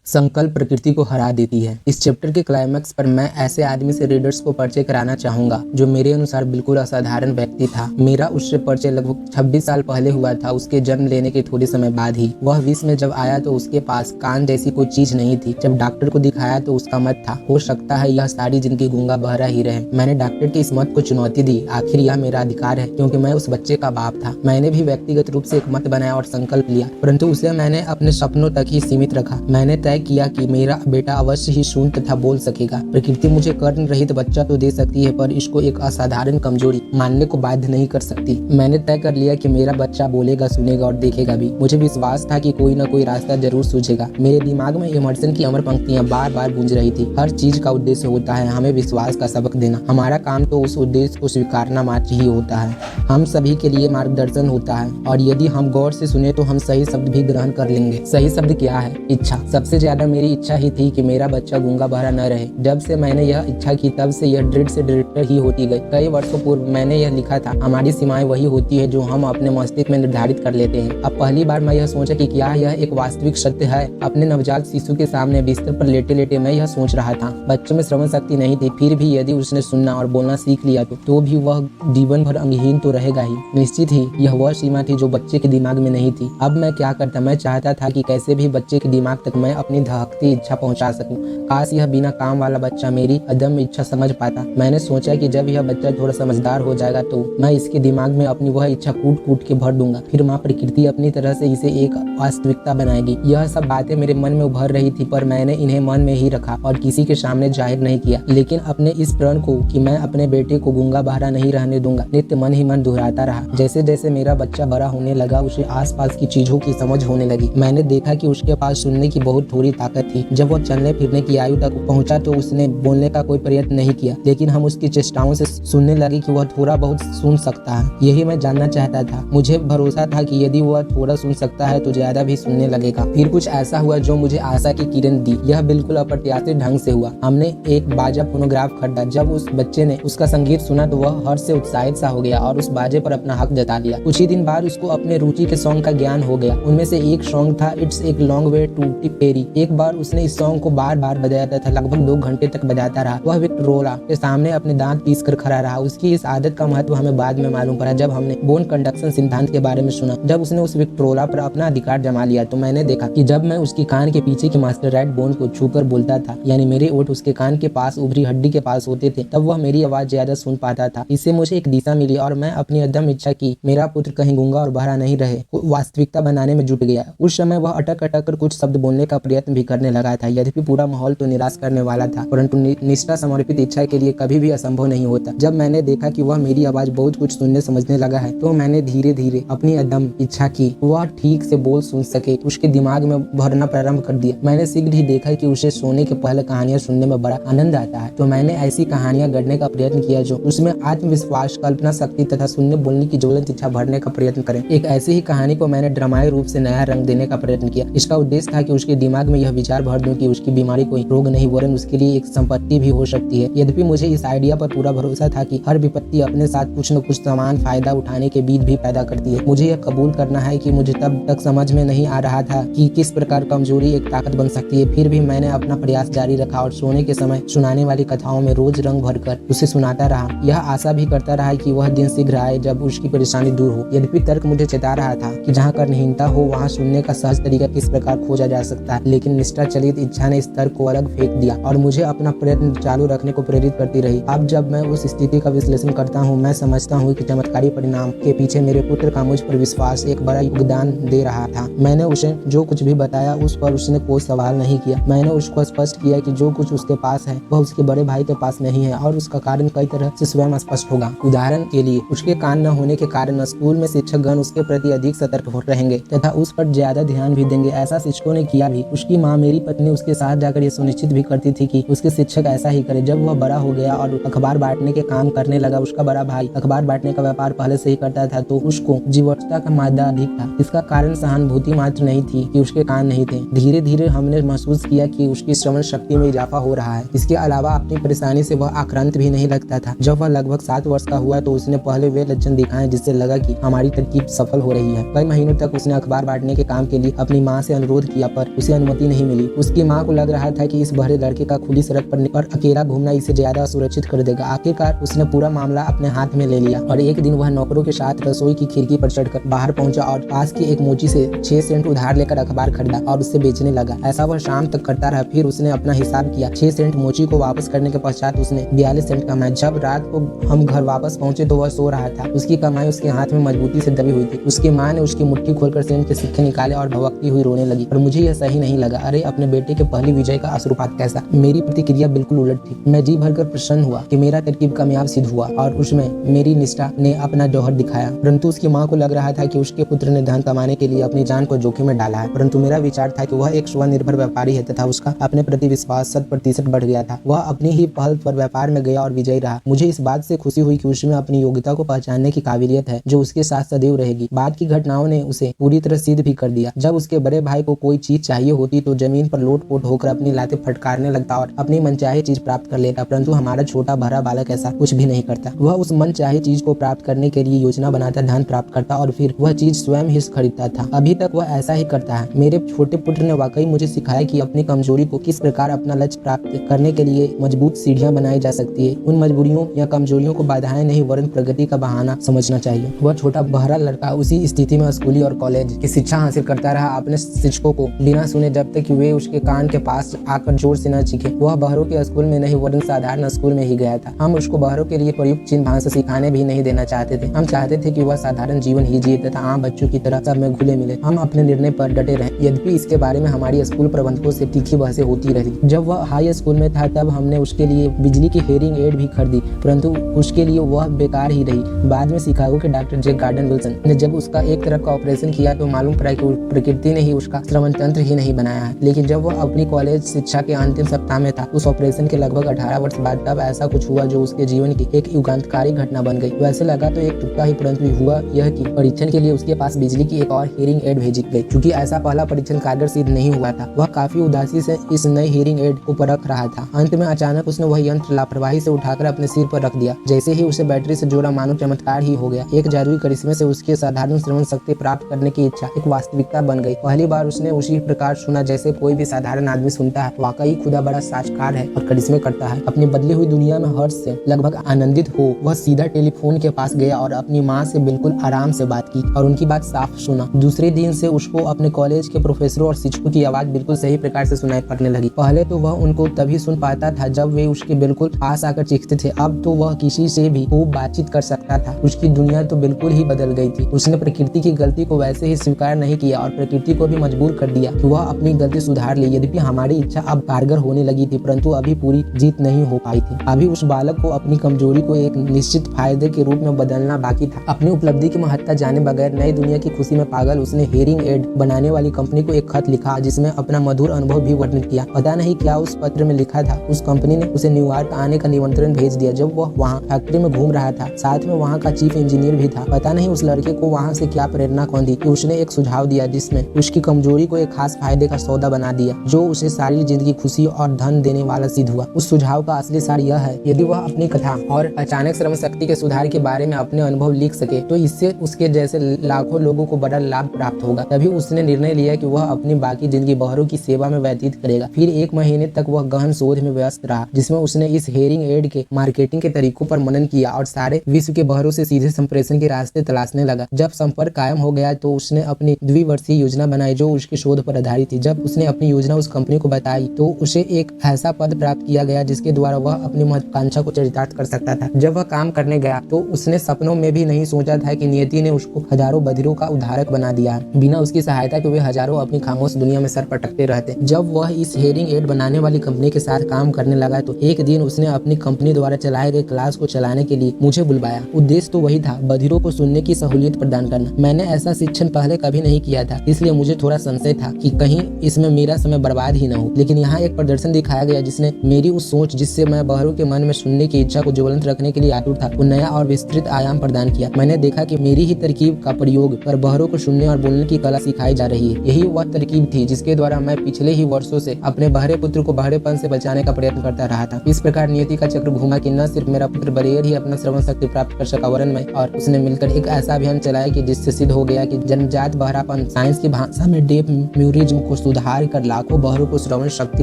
संकल्प प्रकृति को हरा देती है। इस चैप्टर के क्लाइमैक्स पर मैं ऐसे आदमी से रीडर्स को परिचय कराना चाहूंगा जो मेरे अनुसार बिल्कुल असाधारण व्यक्ति था। मेरा उससे परिचय लगभग 26 साल पहले हुआ था, उसके जन्म लेने के थोड़े समय बाद ही। वह 20 में जब आया तो उसके पास कान जैसी कोई चीज नहीं थी। जब डॉक्टर को दिखाया तो उसका मत था, हो सकता है यह सारी जिंदगी गूंगा बहरा ही रहे। मैंने डॉक्टर की इस मत को चुनौती दी, आखिर यह मेरा अधिकार है क्योंकि मैं उस बच्चे का बाप था। मैंने भी व्यक्तिगत रूप से एक मत बनाया और संकल्प लिया, परंतु उसे मैंने अपने सपनों तक ही सीमित रखा। मैंने तय किया कि मेरा बेटा अवश्य ही सुन तथा बोल सकेगा। प्रकृति मुझे कर्ण रहित बच्चा तो दे सकती है, पर इसको एक असाधारण कमजोरी मानने को बाध्य नहीं कर सकती। मैंने तय कर लिया कि मेरा बच्चा बोलेगा, सुनेगा और देखेगा भी। मुझे विश्वास था कि कोई न कोई रास्ता जरूर सूझेगा। मेरे दिमाग में इमर्सन की अमर पंक्तियां बार बार गूंज रही थी। हर चीज का उद्देश्य होता है हमें विश्वास का सबक देना। हमारा काम तो उस उद्देश्य को स्वीकारना मात्र ही होता है। हम सभी के लिए मार्गदर्शन होता है और यदि हम गौर से सुने तो हम सही शब्द भी ग्रहण कर लेंगे। सही शब्द क्या है? इच्छा। सबसे ज्यादा मेरी इच्छा ही थी कि मेरा बच्चा गूंगा बहरा न रहे। जब से मैंने यह इच्छा की तब से यह दृढ़ से दृढ़तर ही होती गई। कई वर्षों पूर्व मैंने यह लिखा था, हमारी सीमाएं वही होती है जो हम अपने मस्तिष्क में निर्धारित कर लेते हैं। अब पहली बार मैं यह सोचा कि क्या यह एक वास्तविक सत्य है। अपने नवजात शिशु के सामने बिस्तर पर लेटे लेटे मैं यह सोच रहा था। बच्चों में श्रवण शक्ति नहीं थी, फिर भी यदि उसने सुनना और बोलना सीख लिया तो भी वह जीवन भर अंगहीन तो रहेगा ही। निश्चित ही यह वह सीमा थी जो बच्चे के दिमाग में नहीं थी। अब मैं क्या करता, मैं चाहता था कि कैसे भी बच्चे के दिमाग तक मैं अपनी धड़कती इच्छा पहुंचा सकूं। काश यह बिना काम वाला बच्चा मेरी अदम्य इच्छा समझ पाता। मैंने सोचा कि जब यह बच्चा थोड़ा समझदार हो जाएगा तो मैं इसके दिमाग में अपनी वह इच्छा कूट कूट के भर दूंगा। फिर माँ प्रकृति अपनी तरह से इसे एक वास्तविकता बनाएगी। यह सब बातें मेरे मन में उभर रही थी, पर मैंने इन्हें मन में ही रखा और किसी के सामने जाहिर नहीं किया। लेकिन अपने इस प्रण को कि मैं अपने बेटे को गूंगा बहरा नहीं रहने दूंगा नित्य मन ही मन दोहराता रहा। जैसे जैसे मेरा बच्चा बड़ा होने लगा उसे आसपास की चीजों की समझ होने लगी। मैंने देखा कि उसके पास सुनने की बहुत थोड़ी ताकत थी। जब वह चलने फिरने की आयु तक पहुंचा तो उसने बोलने का कोई प्रयत्न नहीं किया, लेकिन हम उसकी चेष्टाओं से सुनने लगे कि वह थोड़ा बहुत सुन सकता है। यही मैं जानना चाहता था। मुझे भरोसा था कि यदि वह थोड़ा सुन सकता है तो ज्यादा भी सुनने लगेगा। फिर कुछ ऐसा हुआ जो मुझे आशा की किरण दी। यह बिल्कुल अप्रत्याशित ढंग से हुआ। हमने एक बाजा फोनोग्राफ खरीदा। जब उस बच्चे ने उसका संगीत सुना तो वह हर्ष से उत्साहित सा हो गया और उस बाजे पर अपना हक जता दिया। कुछ ही दिन बाद उसको अपने रुचि के सॉन्ग का ज्ञान हो गया। उनमें से एक सॉन्ग था इट्स एक लॉन्ग वे टू टिपेरी। एक बार उसने इस सॉन्ग को बार बार बजाया था, लगभग 2 घंटे तक बजाता रहा। वह विक्टोरिया के सामने अपने दांत पीस कर खड़ा रहा। उसकी इस आदत का महत्व हमें बाद में मालूम पड़ा जब हमने बोन कंडक्शन सिद्धांत के बारे में सुना। जब उसने उस विक्टोरिया पर अपना अधिकार जमा लिया तो मैंने देखा कि जब मैं उसकी कान के पीछे की मास्टर राइट बोन को छूकर बोलता था, यानी मेरे ओठ उसके कान के पास उभरी हड्डी के पास होते थे, तब वह मेरी आवाज ज्यादा सुन पाता था। इससे मुझे एक दिशा मिली और मैं अपनी अदम्य इच्छा की मेरा पुत्र कहीं गूंगा और बहरा नहीं रहे वास्तविकता बनाने में जुट गया। उस समय वह अटक अटक कर कुछ शब्द बोलने का प्रयत्न भी करने लगा था। यद्यपि पूरा माहौल तो निराश करने वाला था, परंतु निष्ठा समर्पित इच्छा के लिए कभी भी असंभव नहीं होता। जब मैंने देखा कि वह मेरी आवाज बहुत कुछ सुनने समझने लगा है तो मैंने धीरे धीरे अपनी अदम्य इच्छा की वह ठीक से बोल सुन सके उसके दिमाग में भरना प्रारंभ कर दिया। मैंने शीघ्र ही देखा कि उसे सोने के पहले कहानियां सुनने में बड़ा आनंद आता है, तो मैंने ऐसी कहानियां गढ़ने का प्रयत्न किया जो उसमें आत्मविश्वास, कल्पना शक्ति तथा सुनने बोलने की ज्वलंत इच्छा भरने का प्रयत्न करें। एक ऐसी ही कहानी को मैंने ड्रामाई रूप से नया रंग देने का प्रयत्न किया। इसका उद्देश्य था कि उसके दिमाग में यह विचार भर दूं कि उसकी बीमारी कोई रोग नहीं वरन उसके लिए एक संपत्ति भी हो सकती है। यद्यपि मुझे इस आइडिया पर पूरा भरोसा था कि हर विपत्ति अपने साथ कुछ न कुछ समान फायदा उठाने के बीज भी पैदा करती है। मुझे यह कबूल करना है कि मुझे तब तक समझ में नहीं आ रहा था कि किस प्रकार कमजोरी एक ताकत बन सकती है। फिर भी मैंने अपना प्रयास जारी रखा और सोने के समय सुनाने वाली कथाओं में रोज रंग भरकर उसे सुनाता रहा। यह आशा भी करता रहा कि वह दिन शीघ्र आए जब उसकी परेशानी दूर हो। यद्यपि तर्क मुझे चेता रहा था कि जहाँ कर्णहीनता हो वहाँ सुनने का सहज तरीका किस प्रकार खोजा जा सकता है, लेकिन निष्ठा चलित इच्छा ने इस तर्क को अलग फेंक दिया और मुझे अपना प्रयत्न चालू रखने को प्रेरित करती रही। अब जब मैं उस स्थिति का विश्लेषण करता हूँ, मैं समझता हूँ कि चमत्कारी परिणाम के पीछे मेरे पुत्र का मुझ पर विश्वास एक बड़ा योगदान दे रहा था। मैंने उसे जो कुछ भी बताया उस पर उसने कोई सवाल नहीं किया। मैंने उसको स्पष्ट किया कि जो कुछ उसके पास है वह उसके बड़े भाई के पास नहीं है और उसका कारण कई तरह से स्वयं स्पष्ट होगा। उदाहरण के लिए उसके कान न होने के कारण स्कूल में शिक्षकगण उसके प्रति अधिक सतर्क रहेंगे तथा उस पर ज्यादा ध्यान भी देंगे। ऐसा शिक्षकों ने किया भी। उसकी माँ मेरी पत्नी उसके साथ जाकर ये सुनिश्चित भी करती थी कि उसके शिक्षक ऐसा ही करे। जब वह बड़ा हो गया और अखबार बांटने के काम करने लगा, उसका बड़ा भाई अखबार बांटने का व्यापार पहले से ही करता था तो उसको जीवटता का मादा अधिक था। इसका कारण सहानुभूति मात्र नहीं थी कि उसके कान नहीं थे। धीरे धीरे हमने महसूस किया कि उसकी श्रवण शक्ति में इजाफा हो रहा है। इसके अलावा अपनी परेशानी से वह आक्रांत भी नहीं लगता था। जब वह लगभग 7 वर्ष का हुआ तो उसने पहले वे लक्षण दिखाए जिससे लगा कि हमारी तरकीब सफल हो रही है। कई महीनों तक उसने अखबार बांटने के काम के लिए अपनी माँ से अनुरोध किया पर उसे अनुमति अनुमति नहीं मिली। उसकी माँ को लग रहा था कि इस बहरे लड़के का खुली सड़क पर अकेला घूमना इसे ज्यादा सुरक्षित कर देगा। आखिरकार उसने पूरा मामला अपने हाथ में ले लिया और एक दिन वह नौकरों के साथ रसोई की खिड़की पर चढ़कर बाहर पहुंचा और पास की एक मोची से 6 सेंट उधार लेकर अखबार खरीदा और उससे बेचने लगा। ऐसा वह शाम तक करता रहा। फिर उसने अपना हिसाब किया। 6 सेंट मोची को वापस करने के पश्चात उसने 42 सेंट कमाए। जब रात को हम घर वापस पहुंचे तो वह सो रहा था। उसकी कमाई उसके हाथ में मजबूती से दबी हुई थी। उसकी माँ ने उसकी मुट्ठी खोलकर सेंट के सिक्के निकाले और भवकती हुई रोने लगी। और मुझे यह सही नहीं लगा। अरे अपने बेटे के पहली विजय का अश्रुपात कैसा। मेरी प्रतिक्रिया बिल्कुल उलट थी। मैं जी भरकर प्रसन्न हुआ कि मेरा तरकीब कामयाब सिद्ध हुआ और उसमें मेरी निष्ठा ने अपना जौहर दिखाया। परंतु उसकी माँ को लग रहा था कि उसके पुत्र ने धन कमाने के लिए अपनी जान को जोखिम में डाला है। परंतु मेरा विचार था कि वह एक स्वनिर्भर व्यापारी है तथा उसका अपने प्रति विश्वास 100% बढ़ गया था। वह अपनी ही पहल पर व्यापार में गया और विजयी रहा। मुझे इस बात से खुशी हुई कि उसमें अपनी योग्यता को पहचानने की काबिलियत है जो उसके साथ सदैव रहेगी। बाद की घटनाओं ने उसे पूरी तरह सिद्ध भी कर दिया। जब उसके बड़े भाई को कोई चीज चाहिए होती तो जमीन पर लोट-पोट होकर अपनी लातें फटकारने लगता और अपनी मनचाही चीज प्राप्त कर लेता। परंतु हमारा छोटा भरा बालक ऐसा कुछ भी नहीं करता। वह उस मनचाही चीज को प्राप्त करने के लिए योजना बनाता, धन प्राप्त करता और फिर वह चीज स्वयं ही खरीदता था। अभी तक वह ऐसा ही करता है। मेरे छोटे पुत्र ने वाकई मुझे सिखाया कि अपनी कमजोरी को किस प्रकार अपना लक्ष्य प्राप्त करने के लिए मजबूत सीढ़ियां बनाई जा सकती है। उन मजबूरियों या कमजोरियों को बाधाएं नहीं वरन प्रगति का बहाना समझना चाहिए। वह छोटा बहरा लड़का उसी स्थिति में स्कूली और कॉलेज की शिक्षा हासिल करता रहा, अपने शिक्षकों को बिना सुने जब तक कि वे उसके कान के पास आकर जोर से न चीखे। वह बहरों के स्कूल में नहीं वरन साधारण स्कूल में ही गया था। हम उसको बहरों के लिए प्रयुक्त चिन्ह भाषा सिखाने भी नहीं देना चाहते थे। हम चाहते थे कि वह साधारण जीवन ही जिए तथा आम बच्चों की तरह सब में घुले मिले। हम अपने निर्णय पर डटे रहे। यद्यपि इसके बारे में हमारी स्कूल प्रबंधकों से तीखी बहसें होती रही। जब वह हाई स्कूल में था तब हमने उसके लिए बिजली की हेयरिंग एड भी खरीदी, परंतु उसके लिए वह बेकार ही रही। बाद में शिकागो के डॉक्टर जे गार्डन विल्सन ने जब उसका एक तरफ का ऑपरेशन किया तो मालूम पड़ा कि प्रकृति ने ही उसका श्रवण तंत्र ही नहीं बनाया है। लेकिन जब वह अपनी कॉलेज शिक्षा के अंतिम सप्ताह में था, उस ऑपरेशन के लगभग 18 वर्ष बाद तब ऐसा कुछ हुआ जो उसके जीवन की एक युगांतकारी घटना बन गई। वैसे लगा तो एक तुक्का ही, परंतु हुआ यह कि परीक्षण के लिए उसके पास बिजली की एक और हियरिंग एड भेजी गई। क्योंकि ऐसा पहला परीक्षण कारगर सिद्ध नहीं हुआ था, वह काफी उदासी से इस नई हियरिंग एड को परख रहा था। अंत में अचानक उसने वह यंत्र लापरवाही से उठाकर अपने सिर पर रख दिया। जैसे ही उसे बैटरी से जोड़ा मानो चमत्कार ही हो गया। एक जादुई करिश्मे से उसके साधारण श्रवण शक्ति प्राप्त करने की इच्छा एक वास्तविकता बन गई। पहली बार उसने उसी प्रकार सुना जैसे कोई भी साधारण आदमी सुनता है। वाकई खुदा बड़ा साक्षकार है और करिश्मे करता है। अपनी बदली हुई दुनिया में हर्ष से लगभग आनंदित हो वह सीधा टेलीफोन के पास गया और अपनी माँ से बिल्कुल आराम से बात की और उनकी बात साफ सुना। दूसरे दिन से उसको अपने कॉलेज के प्रोफेसरों और शिक्षकों की आवाज बिल्कुल सही प्रकार से सुनाई पड़ने लगी। पहले तो वह उनको तभी सुन पाता था जब वे उसके बिल्कुल पास आकर चीखते थे। अब तो वह किसी से भी खूब बातचीत कर सकता था। उसकी दुनिया तो बिल्कुल ही बदल गई थी। उसने प्रकृति की गलती को वैसे ही स्वीकार नहीं किया और प्रकृति को भी मजबूर कर दिया कि वह अपनी गलती सुधार ले। यद्यपि हमारी इच्छा अब कारगर होने लगी थी, परंतु अभी पूरी जीत नहीं हो पाई थी। अभी उस बालक को अपनी कमजोरी को एक निश्चित फायदे के रूप में बदलना बाकी था। अपनी उपलब्धि की महत्ता जाने बगैर नई दुनिया की खुशी में पागल उसने हियरिंग एड बनाने वाली कंपनी को एक खत लिखा जिसमें अपना मधुर अनुभव भी वर्णित किया। पता नहीं क्या उस पत्र में लिखा था। उस कंपनी ने उसे न्यूयॉर्क आने का निमंत्रण भेज दिया जब वह वहाँ फैक्ट्री में घूम रहा था। साथ में वहाँ का चीफ इंजीनियर भी था। पता नहीं उस लड़के को वहाँ से क्या प्रेरणा कौंधी कि उसने एक सुझाव दिया जिसमें उसकी कमजोरी को एक खास फायदे का सौदा बना दिया जो उसे सारी जिंदगी खुशी और धन देने वाला सिद्ध हुआ। उस सुझाव का असली सार यह है, यदि वह अपनी कथा और अचानक श्रम शक्ति के सुधार के बारे में अपने अनुभव लिख सके तो इससे उसके जैसे लाखों लोगों को बड़ा लाभ प्राप्त होगा। तभी उसने निर्णय लिया कि वह अपनी बाकी जिंदगी बहरों की सेवा में व्यतीत करेगा। फिर 1 महीने तक वह गहन शोध में व्यस्त रहा जिसमें उसने इस हेयरिंग एड के मार्केटिंग के तरीकों पर मनन किया और सारे विश्व के बहरों से सीधे संप्रेषण के रास्ते तलाशने लगा। जब संपर्क कायम हो गया तो उसने अपनी द्विवर्षीय योजना बनाई जो उसके शोध पर आधारित थी। जब उसने अपनी योजना उस कंपनी को बताई तो उसे एक ऐसा पद प्राप्त किया गया जिसके द्वारा वह अपनी महत्वाकांक्षा को चरितार्थ कर सकता था। जब वह काम करने गया तो उसने सपनों में भी नहीं सोचा था कि नियति ने उसको हजारों बधिरों का उद्धारक बना दिया। बिना उसकी सहायता के वे हजारों अपनी खामोश दुनिया में सर पटकते रहते। जब वह इस हेयरिंग एड बनाने वाली कंपनी के साथ काम करने लगा तो एक दिन उसने अपनी कंपनी द्वारा चलाए गए क्लास को चलाने के लिए मुझे बुलवाया। उद्देश्य तो वही था, बधिरों को सुनने की सहूलियत प्रदान करना। मैंने ऐसा शिक्षण पहले कभी नहीं किया था, इसलिए मुझे थोड़ा संशय था कि कहीं इसमें मेरा समय बर्बाद ही न हो। लेकिन यहाँ एक प्रदर्शन दिखाया गया जिसने मेरी उस सोच जिससे मैं बहरों के मन में सुनने की इच्छा को ज्वलंत रखने के लिए आतुर था, वो नया और विस्तृत आयाम प्रदान किया। मैंने देखा कि मेरी ही तरकीब का प्रयोग कर बहरों को सुनने और बोलने की कला सिखाई जा रही है। यही वह तरकीब थी जिसके द्वारा मैं पिछले ही वर्षों से अपने बहरे पुत्र को बहरेपन से बचाने का प्रयत्न करता रहा था। इस प्रकार नियति का चक्र घूमा कि न सिर्फ मेरा पुत्र बरेयर ही अपना श्रवण शक्ति प्राप्त कर सका वरन मैं और उसने मिलकर एक ऐसा अभियान चलाया कि जिससे सिद्ध हो गया कि जन्मजात बहरापन साइंस की भाषा में डेफ म्यूरिज्म को सुधार कर लाखों बहरों को श्रवण शक्ति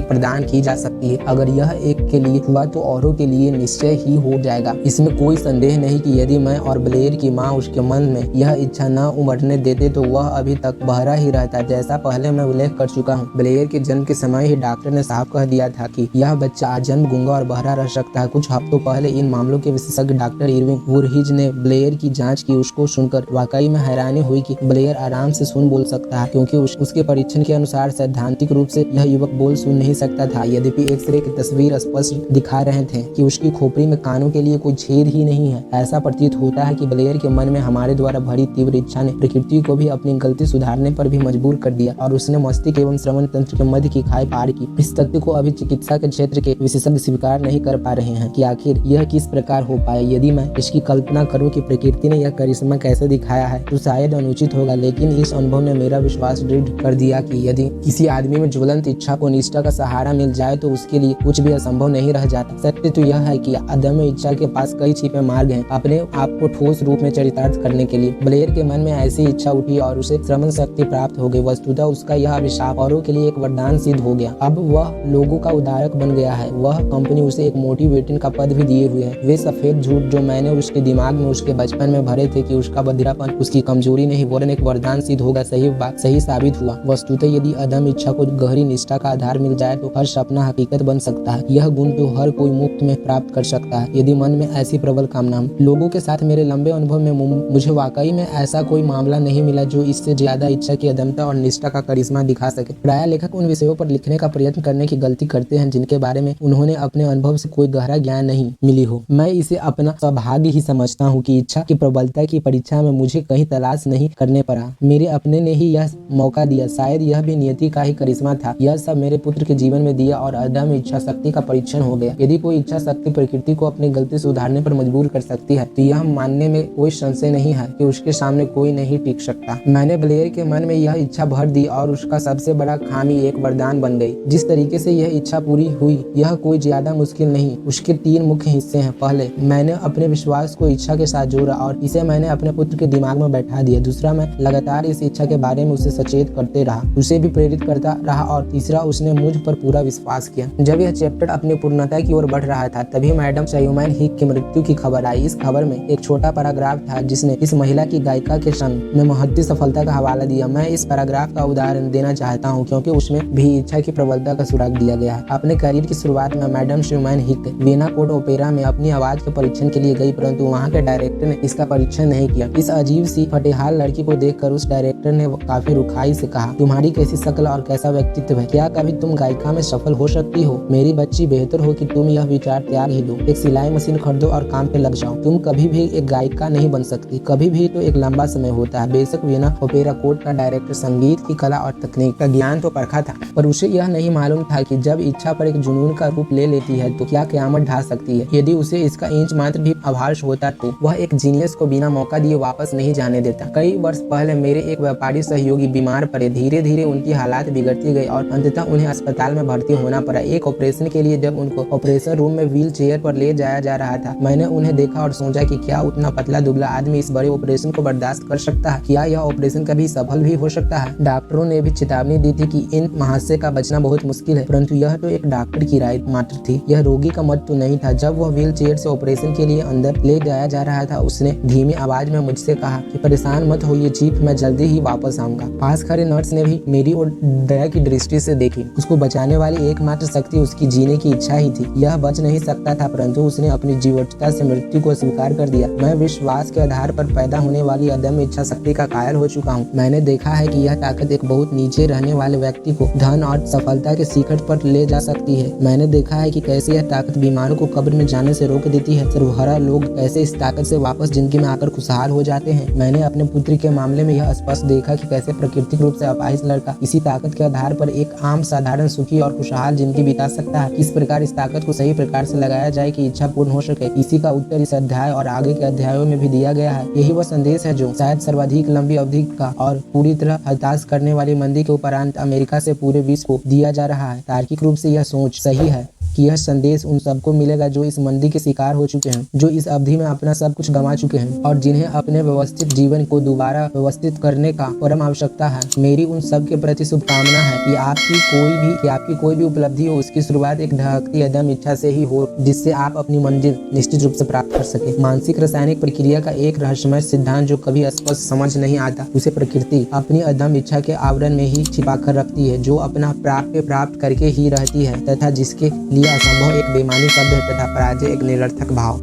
प्रदान की जा सकती है। अगर यह एक के लिए हुआ तो औरों के लिए निश्चय ही हो जाएगा। इसमें कोई संदेह नहीं कि यदि मैं और ब्लेयर की माँ उसके मन में यह इच्छा न उमड़ने देते तो वह अभी तक बहरा ही रहता। जैसा पहले मैं उल्लेख कर चुका हूँ, ब्लेयर के जन्म के समय ही डॉक्टर ने साफ कह दिया था कि यह बच्चा आजन्म गूंगा और बहरा रह सकता है। कुछ हफ्तों पहले इन मामलों के विशेषज्ञ डॉक्टर इरविंग वुरहिज ने ब्लेयर की जांच की। उसको सुनकर वाकई में हैरानी हुई कि ब्लेयर आराम से सुन बोल सकता है, क्योंकि उसके परीक्षण के अनुसार सैद्धांतिक रूप से यह युवक बोल सुन नहीं सकता था। यद्यपि एक्सरे की तस्वीर स्पष्ट दिखा रहे थे कि उसकी खोपड़ी में कानों के लिए कोई छेद ही नहीं है। ऐसा प्रतीत होता है कि ब्लेयर के मन में हमारे द्वारा भरी तीव्र इच्छा ने प्रकृति को भी अपनी गलती सुधारने पर भी मजबूर कर दिया और उसने मस्तिष्क एवं श्रवण तंत्र के मध्य की खाई पार की। इस तथ्य को अभी चिकित्सा के क्षेत्र के विशेषज्ञ स्वीकार नहीं कर पा रहे हैं कि आखिर यह किस प्रकार हो पाया। यदि मैं इसकी कल्पना करूं कि प्रकृति ने यह करिश्मा कैसे दिखाया है तो शायद अनुचित होगा, लेकिन इस अनुभव ने मेरा विश्वास दृढ़ कर दिया कि यदि किसी आदमी में ज्वलंत इच्छा को निष्ठा का सहारा मिल जाए तो उसके लिए कुछ भी असंभव नहीं रह जाता। सत्य तो यह है कि अदम्य इच्छा के पास कई छिपे मार्ग हैं अपने आप को ठोस रूप में चरितार्थ करने के लिए। ब्लेयर के मन में ऐसी इच्छा उठी और उसे श्रवण शक्ति प्राप्त हो गई। वस्तुतः उसका यह अभिशाप औरों के लिए एक वरदान सिद्ध हो गया। अब वह लोगों का उदारक बन गया है। वह कंपनी उसे एक मोटी वेतन का पद भी दिए हुए है। वे सफेद झूठ जो मैंने उसके दिमाग में उसके बचपन में भरे थे कि उसका बधिरापन उसकी कमजोरी नहीं वरन एक वरदान सिद्ध होगा, सही साबित हुआ। वस्तुतः यदि अदम्य इच्छा को गहरी निष्ठा का आधार मिल जाए तो हर सपना हकीकत बन सकता है। यह गुण तो हर कोई मुफ्त में प्राप्त कर सकता है यदि मन में ऐसी प्रबल कामना हो। लोगों के साथ मेरे लंबे अनुभव में मुझे वाकई में ऐसा कोई मामला नहीं मिला जो इससे ज्यादा इच्छा की अदम्यता और निष्ठा का करिश्मा दिखा सके। प्रायः लेखक उन विषयों पर लिखने का प्रयत्न करने की गलती करते हैं जिनके बारे में उन्होंने अपने अनुभव से कोई गहरा ज्ञान नहीं मिली हो। मैं इसे अपना सौभाग्य ही समझता हूँ कि इच्छा की प्रबलता की परीक्षा में मुझे कहीं तलाश नहीं करने पड़ा। मेरे अपने ने ही यह मौका दिया। शायद यह भी नियति का ही करिश्मा था। यह सब मेरे पुत्र के जीवन में दिया और अदम्य इच्छा शक्ति का परीक्षण हो गया। यदि कोई इच्छा शक्ति प्रकृति को अपनी गलती सुधारने पर मजबूर कर सकती है तो यह मानने में कोई संशय नहीं है कि उसके सामने कोई नहीं टिक सकता। मैंने ब्लेयर के मन में यह इच्छा भर दी और उसका सबसे बड़ा खामी एक वरदान बन गई। जिस तरीके से यह इच्छा पूरी हुई यह कोई ज्यादा मुश्किल नहीं। उसके 3 मुख्य हिस्से हैं। पहले, मैंने अपने विश्वास को इच्छा के साथ जोड़ा और इसे मैंने अपने पुत्र के दिमाग में बैठा दिया। दूसरा, मैं लगातार इस इच्छा के बारे में उसे सचेत करते रहा, उसे भी प्रेरित करता रहा और तीसरा, उसने मुझ पर पूरा विश्वास किया। जब यह चैप्टर अपनी पूर्णता की ओर बढ़ रहा था तभी मैडम चायुमैन हिक की मृत्यु की खबर आई। इस खबर में एक छोटा पैराग्राफ था जिसने इस महिला की गायिका के क्षण में महत्वपूर्ण सफलता का हवाला दिया। मैं इस पैराग्राफ का उदाहरण देना चाहता हूँ क्योंकि उसमें भी इच्छा की प्रबलता का सुराग दिया गया है। अपने करियर की शुरुआत में मैडम चायुमैन हिक वीना कोर्ट ओपेरा में अपनी आवाज के परीक्षण के लिए गई, परंतु वहाँ के डायरेक्टर ने इसका परीक्षण नहीं किया। इस अजीब सी फटेहाल लड़की को देखकर उस डायरेक्टर ने काफी रुखाई से कहा, तुम्हारी कैसी शक्ल और कैसा व्यक्तित्व है, क्या कभी तुम गायिका में सफल हो सकती हो? मेरी बच्ची, बेहतर हो कि तुम यह विचार त्याग ही दो। एक सिलाई मशीन खरीदो और काम पे लग जाओ। तुम कभी भी एक गायिका नहीं बन सकती। कभी भी तो एक लंबा समय होता है। बेशक वीना ओपेरा कोर्ट का डायरेक्टर संगीत की कला और तकनीक का ज्ञान तो परखा था, पर उसे यह नहीं मालूम था कि जब इच्छा पर एक जुनून का रूप ले लेती है तो क्या क़यामत ढा सकती है। यदि उसे इसका इंच मात्र भी आभास होता तो वह एक जीनियस को बिना मौका दिए वापस नहीं जाने देता। कई वर्ष पहले मेरे एक व्यापारी सहयोगी बीमार पड़े। धीरे धीरे उनकी हालात बिगड़ती गई और अंततः उन्हें अस्पताल में भर्ती होना पड़ा। एक ऑपरेशन के लिए जब उनको ऑपरेशन रूम में व्हील चेयर पर ले जाया जा रहा था, मैंने उन्हें देखा और सोचा कि क्या उतना पतला दुबला आदमी इस बड़े ऑपरेशन को बर्दाश्त कर सकता है? क्या यह ऑपरेशन कभी सफल भी हो सकता है? डॉक्टरों ने भी चेतावनी दी थी कि इन महाशय का बचना बहुत मुश्किल है, परंतु यह तो एक डॉक्टर की राय मात्र थी, यह रोगी का मत तो नहीं था। जब वह व्हील चेयर से ऑपरेशन के लिए अंदर ले जाया जा रहा था, उसने धीमी आवाज में मुझसे कहा कि परेशान मत होइए चीफ, मैं जल्दी ही वापस आऊंगा। पास खड़े नर्स ने भी मेरी ओर दया की दृष्टि से देखी। उसको बचाने वाली एकमात्र शक्ति उसकी जीने की इच्छा ही थी। यह बच नहीं सकता था, परंतु उसने अपनी जीवटता से मृत्यु को स्वीकार कर दिया। मैं विश्वास के आधार पर पैदा होने वाली अदम्य इच्छा शक्ति का कायल हो चुका हूँ। मैंने देखा है कि यह ताकत एक बहुत नीचे रहने वाले व्यक्ति को धन और सफलता के शिखर पर ले जा सकती है। मैंने देखा है कि कैसे यह ताकत बीमारों को कब्र में जाने से रोक देती है। सर्वहारा लोग कैसे इस ताकत से वापस जिंदगी में आकर खुशहाल हो जाते हैं। मैंने अपने पुत्री के मामले में यह स्पष्ट देखा कि कैसे प्राकृतिक रूप से अपाहिज लड़का इसी ताकत के आधार पर एक आम साधारण सुखी और खुशहाल जिंदगी बिता सकता है। किस प्रकार इस ताकत को सही प्रकार से लगाया जाए कि इच्छा पूर्ण हो सके, इसी का उत्तर इस अध्याय और आगे के अध्यायों में भी दिया गया है। यही वह संदेश है जो शायद सर्वाधिक लंबी अवधि का और पूरी तरह हताश करने वाली मंदी के उपरांत अमेरिका से पूरे विश्व को दिया जा रहा है। तार्किक रूप से यह सोच सही है। कि यह संदेश उन सबको मिलेगा जो इस मंदी के शिकार हो चुके हैं, जो इस अवधि में अपना सब कुछ गंवा चुके हैं और जिन्हें अपने व्यवस्थित जीवन को दोबारा व्यवस्थित करने का परम आवश्यकता है। मेरी उन सब के प्रति शुभकामना है कि आपकी कोई भी उपलब्धि हो, उसकी शुरुआत एक धड़कती अदम इच्छा से ही हो, जिससे आप अपनी मंजिल निश्चित रूप से प्राप्त कर सके। मानसिक रासायनिक प्रक्रिया का एक रहस्यमय सिद्धांत जो कभी स्पष्ट समझ नहीं आता, उसे प्रकृति अपनी अदम इच्छा के आवरण में ही छिपा कर रखती है, जो अपना प्राप्य प्राप्त करके ही रहती है तथा जिसके लिए असंभव एक बेमानी शब्द है तथा पराजय एक निरर्थक भाव।